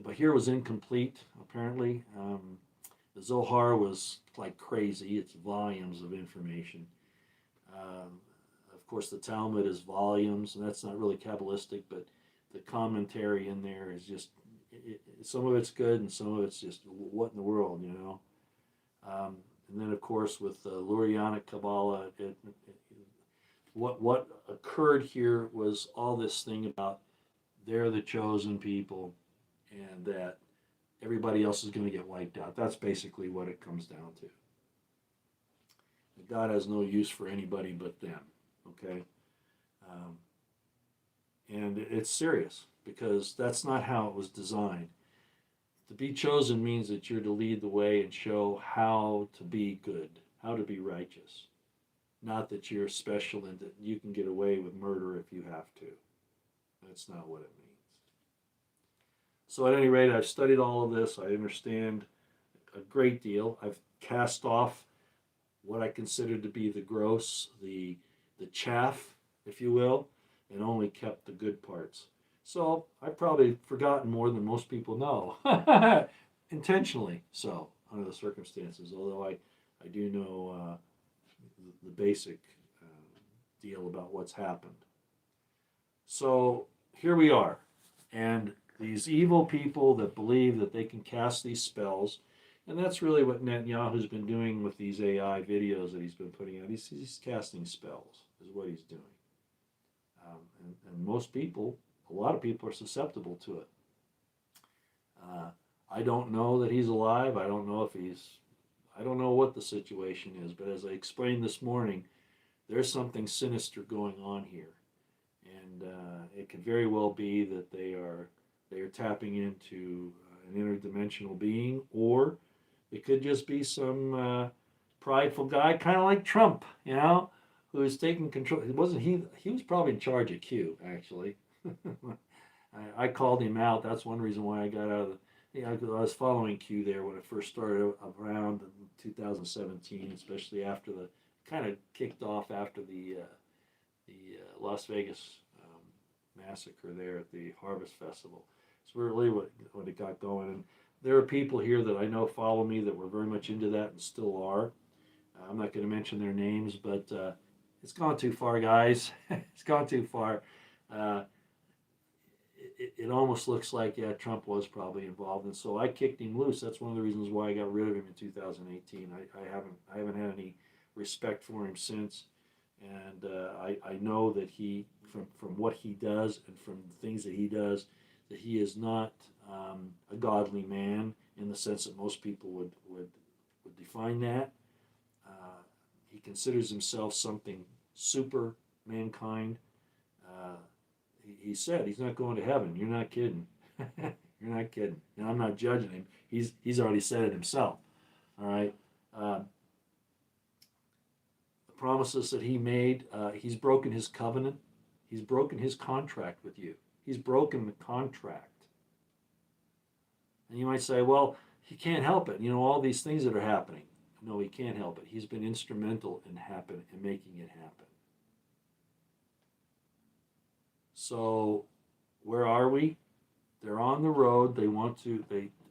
Bahir was incomplete apparently. The Zohar was like crazy. It's volumes of information. Of course, the Talmud is volumes, and that's not really Kabbalistic, but the commentary in there is just, some of it's good and some of it's just, what in the world, you know? And then, of course, with Lurianic Kabbalah, what occurred here was all this thing about they're the chosen people and that everybody else is going to get wiped out. That's basically what it comes down to. God has no use for anybody but them, okay? Um, and it's serious because that's not how it was designed. To be chosen means that you're to lead the way and show how to be good, how to be righteous. Not that you're special and that you can get away with murder if you have to. That's not what it means. So at any rate, I've studied all of this. I understand a great deal. I've cast off what I considered to be the gross, the chaff, if you will, and only kept the good parts. So I've probably forgotten more than most people know, intentionally so, under the circumstances, although I do know the basic deal about what's happened. So here we are, and these evil people that believe that they can cast these spells, and that's really what Netanyahu's been doing with these AI videos that he's been putting out. He's casting spells, is what he's doing. And most people, a lot of people are susceptible to it. I don't know that he's alive. I don't know what the situation is, but as I explained this morning, there's something sinister going on here. And it could very well be that they are tapping into an interdimensional being, or it could just be some prideful guy, kind of like Trump, who's taking control. Wasn't he? He was probably in charge of Q, actually. I called him out. That's one reason why I got out of the. I was following Q there when it first started around in 2017, especially after the kind of kicked off after the Las Vegas massacre there at the Harvest Festival. It's really what it got going. And there are people here that I know follow me that were very much into that and still are. I'm not going to mention their names, but it's gone too far, guys. It's gone too far. It almost looks like, yeah, Trump was probably involved, and so I kicked him loose. That's one of the reasons why I got rid of him in 2018. I haven't had any respect for him since, and I know that he, from what he does and from the things that he does, that he is not a godly man in the sense that most people would define that. He considers himself something super mankind. He said he's not going to heaven. You're not kidding. You're not kidding. And I'm not judging him. He's already said it himself. All right. The promises that he made, he's broken his covenant. He's broken his contract with you. He's broken the contract. And you might say, well, he can't help it. All these things that are happening. No, he can't help it. He's been instrumental in making it happen. So where are we? They're on the road. They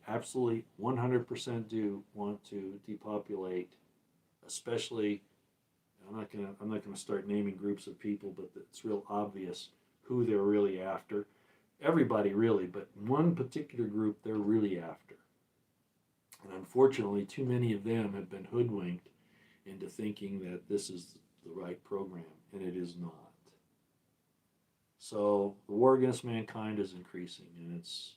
absolutely 100% do want to depopulate, especially, I'm not gonna start naming groups of people, but it's real obvious who they're really after. Everybody really, but one particular group they're really after. And unfortunately, too many of them have been hoodwinked into thinking that this is the right program, and it is not. So the war against mankind is increasing, and it's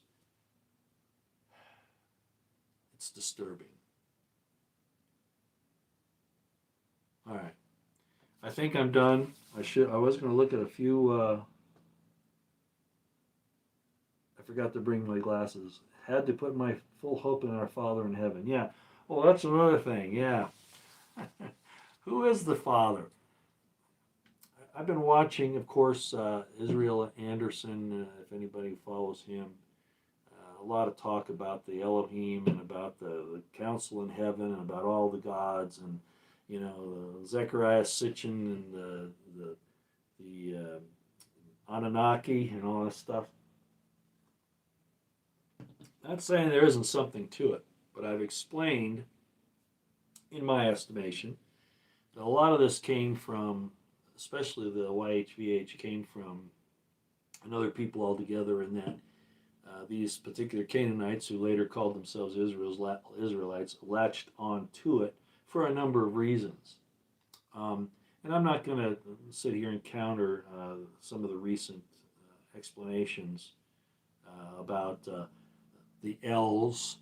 disturbing. All right, I think I'm done. I was going to look at a few. I forgot to bring my glasses. Had to put my full hope in our Father in heaven. Yeah. Well, that's another thing. Yeah. Who is the Father? I've been watching, of course, Israel Anderson, if anybody follows him. A lot of talk about the Elohim and about the council in heaven and about all the gods and, Zechariah Sitchin and the Anunnaki and all that stuff. Not saying there isn't something to it, but I've explained, in my estimation, that a lot of this came from, especially the YHVH, came from another people altogether, in that these particular Canaanites, who later called themselves Israelites, latched on to it for a number of reasons. And I'm not going to sit here and counter some of the recent explanations about the L's,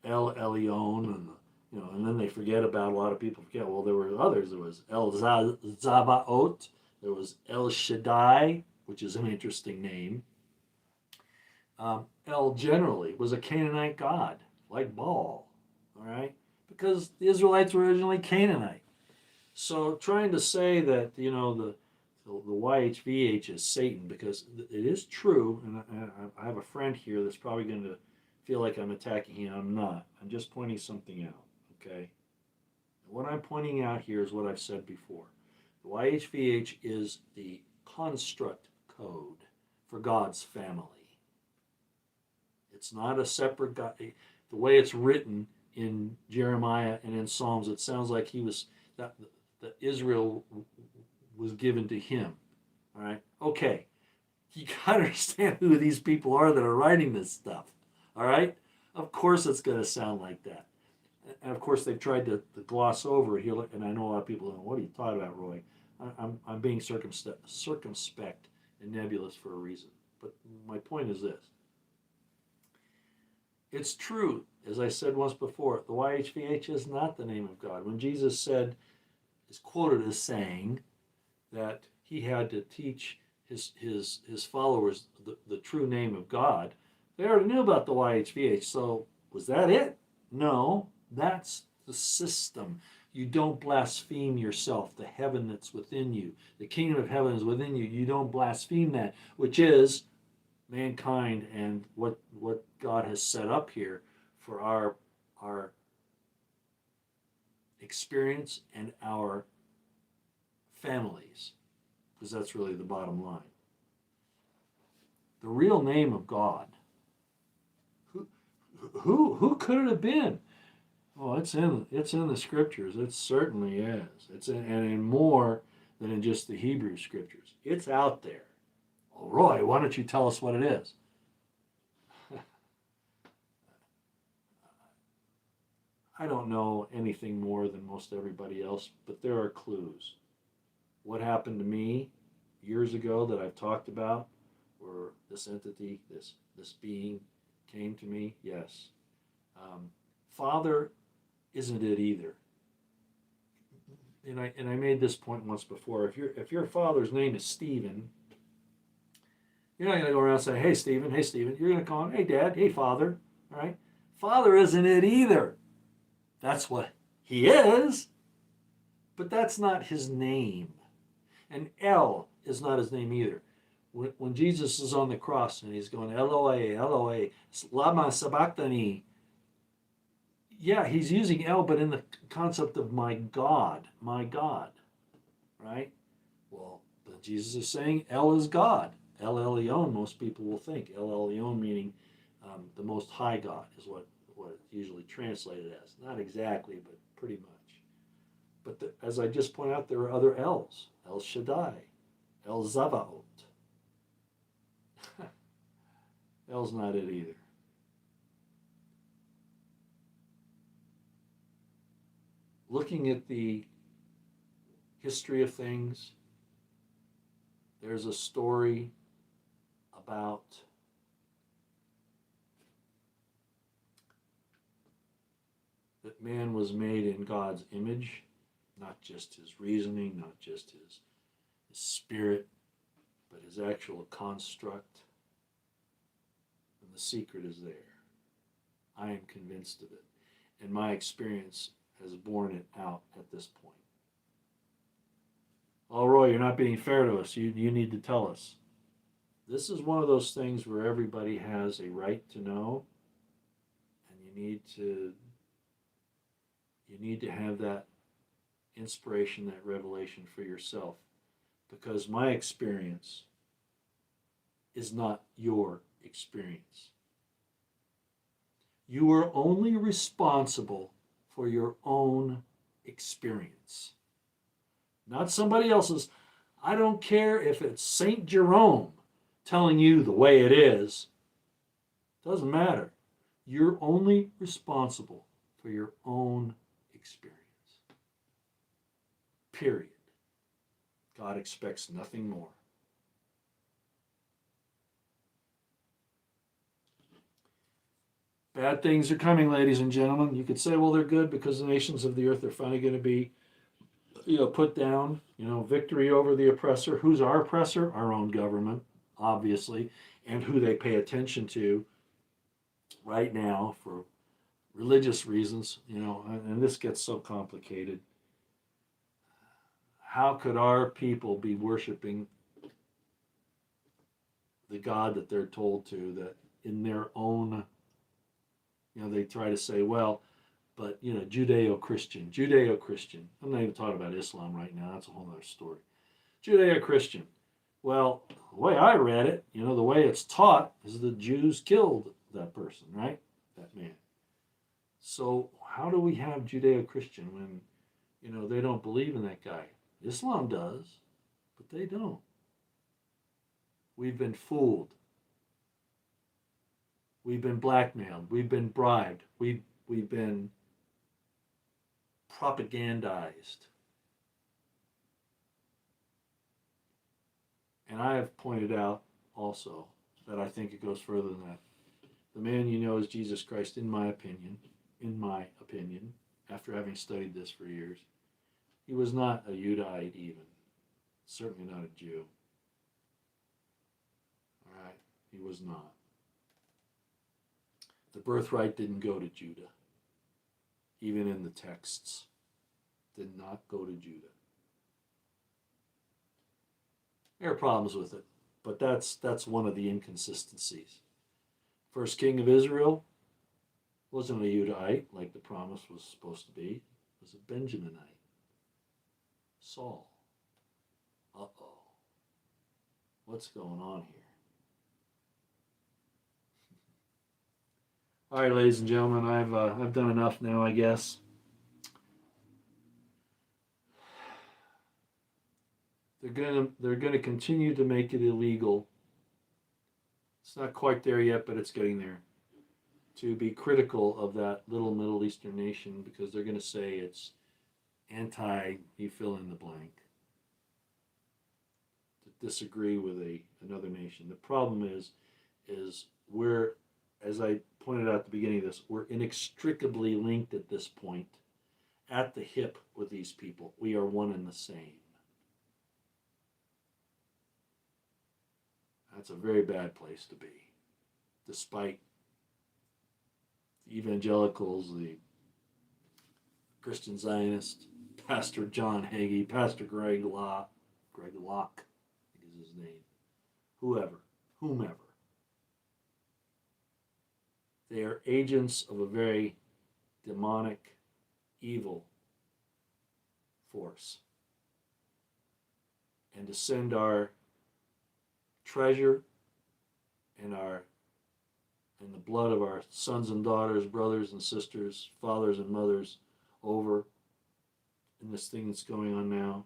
El Elyon, and then they forget about, a lot of people forget, well, there were others. There was El Zabaot, there was El Shaddai, which is an interesting name. El generally was a Canaanite god, like Baal, all right? Because the Israelites were originally Canaanite. So trying to say that, the YHVH is Satan, because it is true, and I have a friend here that's probably going to feel like I'm attacking him. I'm not. I'm just pointing something out, okay? And what I'm pointing out here is what I've said before. The YHVH is the construct code for God's family. It's not a separate God. The way it's written in Jeremiah and in Psalms, it sounds like that Israel was given to him. All right. Okay. You got to understand who these people are that are writing this stuff. All right. Of course, it's going to sound like that. And of course, they've tried to gloss over it here. And I know a lot of people go, "What are you talking about, Roy?" I'm being circumspect and nebulous for a reason. But my point is this. It's true, as I said once before, the YHVH is not the name of God. When Jesus is quoted as saying that he had to teach his followers the true name of God, they already knew about the YHVH. So was that it? No, that's the system. You don't blaspheme yourself, the heaven that's within you. The kingdom of heaven is within you. You don't blaspheme that, which is mankind and what God has set up here for our experience and our families, because that's really the bottom line. The real name of God. Who could it have been? Oh, it's in the scriptures. It certainly is. And in more than in just the Hebrew scriptures. It's out there. Well, Roy, why don't you tell us what it is? I don't know anything more than most everybody else, but there are clues. What happened to me years ago that I've talked about, where this entity, this being came to me? Yes. Father isn't it either. And I made this point once before. If your father's name is Stephen, you're not going to go around and say, "Hey, Stephen, hey, Stephen." You're going to call him, "Hey, Dad, hey, Father." All right? Father isn't it either. That's what he is, but that's not his name. And El is not his name either. When Jesus is on the cross and he's going, "Eloi, Eloi, lama sabachthani," yeah, he's using El, but in the concept of my God, right? Well, But Jesus is saying El is God. El Elyon, most people will think. El Elyon meaning the Most High God is what it's usually translated as. Not exactly, but pretty much. But as I just pointed out, there are other L's. El Shaddai, El Zavaot. L's not it either. Looking at the history of things, there's a story about that man was made in God's image, not just his reasoning, not just his spirit, but his actual construct. And the secret is there. I am convinced of it. And my experience has borne it out at this point. Oh, Roy, you're not being fair to us. You need to tell us. This is one of those things where everybody has a right to know, and you need to have that inspiration, that revelation for yourself, because my experience is not your experience. You are only responsible for your own experience, not somebody else's. I don't care if it's St. Jerome telling you the way it is. Doesn't matter. You're only responsible for your own experience. Period. God expects nothing more. Bad things are coming, ladies and gentlemen. You could say, well, they're good because the nations of the earth are finally going to be, put down. Victory over the oppressor. Who's our oppressor? Our own government, obviously, and who they pay attention to right now for religious reasons. And this gets so complicated. How could our people be worshiping the God that they're told to, that in their own, they try to say, well, but, Judeo-Christian. I'm not even talking about Islam right now. That's a whole other story. Judeo-Christian. Well, the way I read it, the way it's taught is the Jews killed that person, right? That man. So how do we have Judeo-Christian when, they don't believe in that guy? Islam does, but they don't. We've been fooled. We've been blackmailed. We've been bribed. We've been propagandized. And I have pointed out also that I think it goes further than that. The man is Jesus Christ, in my opinion, after having studied this for years. He was not a Udahite even. Certainly not a Jew. All right? He was not. The birthright didn't go to Judah. Even in the texts. Did not go to Judah. There are problems with it, but that's one of the inconsistencies. First king of Israel wasn't a Udahite like the promise was supposed to be. It was a Benjaminite. Saul. Uh-oh. What's going on here? All right, ladies and gentlemen, I've done enough now, I guess. They're gonna continue to make it illegal. It's not quite there yet, but it's getting there. To be critical of that little Middle Eastern nation because they're gonna say it's you fill in the blank. To disagree with another nation. The problem is we're, as I pointed out at the beginning of this, we're inextricably linked at this point, at the hip with these people. We are one and the same. That's a very bad place to be, despite the evangelicals, the Christian Zionists, Pastor John Hagee, Pastor Greg Locke, I think is his name, whomever. They are agents of a very demonic, evil force. and to send our treasure and the blood of our sons and daughters, brothers and sisters, fathers and mothers over in this thing that's going on now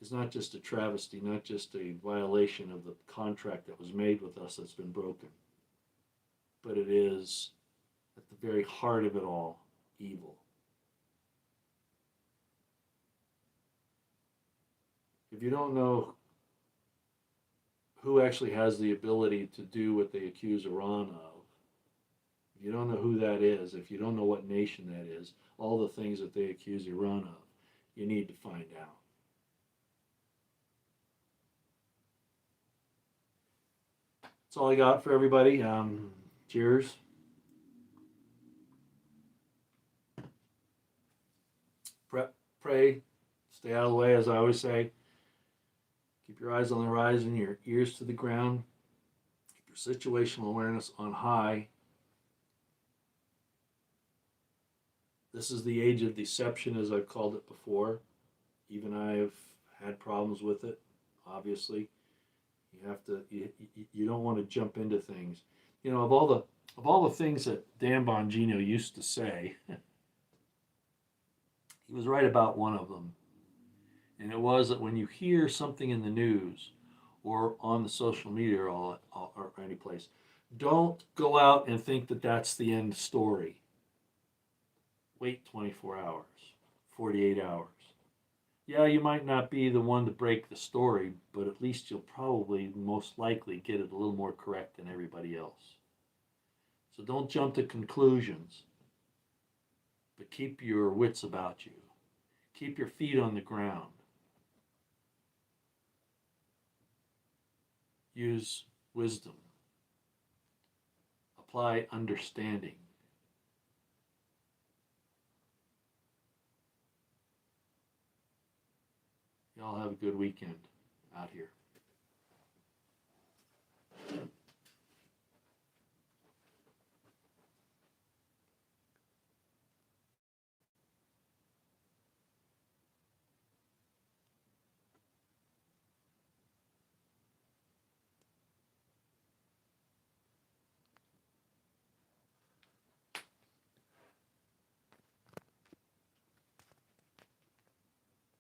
is not just a travesty, not just a violation of the contract that was made with us that's been broken, but it is, at the very heart of it all, evil. If you don't know who actually has the ability to do what they accuse Iran of, if you don't know who that is, if you don't know what nation that is, all the things that they accuse Iran of, you need to find out. That's all I got for everybody. Cheers. Pray, stay out of the way, as I always say. Keep your eyes on the horizon, your ears to the ground. Keep your situational awareness on high. This is the age of deception, as I've called it before. Even I have had problems with it, obviously. You don't want to jump into things. You know, of all the things that Dan Bongino used to say, he was right about one of them. And it was that when you hear something in the news or on the social media or any place, don't go out and think that that's the end story. Wait 24 hours, 48 hours. Yeah, you might not be the one to break the story, but at least you'll probably most likely get it a little more correct than everybody else. So don't jump to conclusions, but keep your wits about you. Keep your feet on the ground. Use wisdom. Apply understanding. Y'all have a good weekend out here.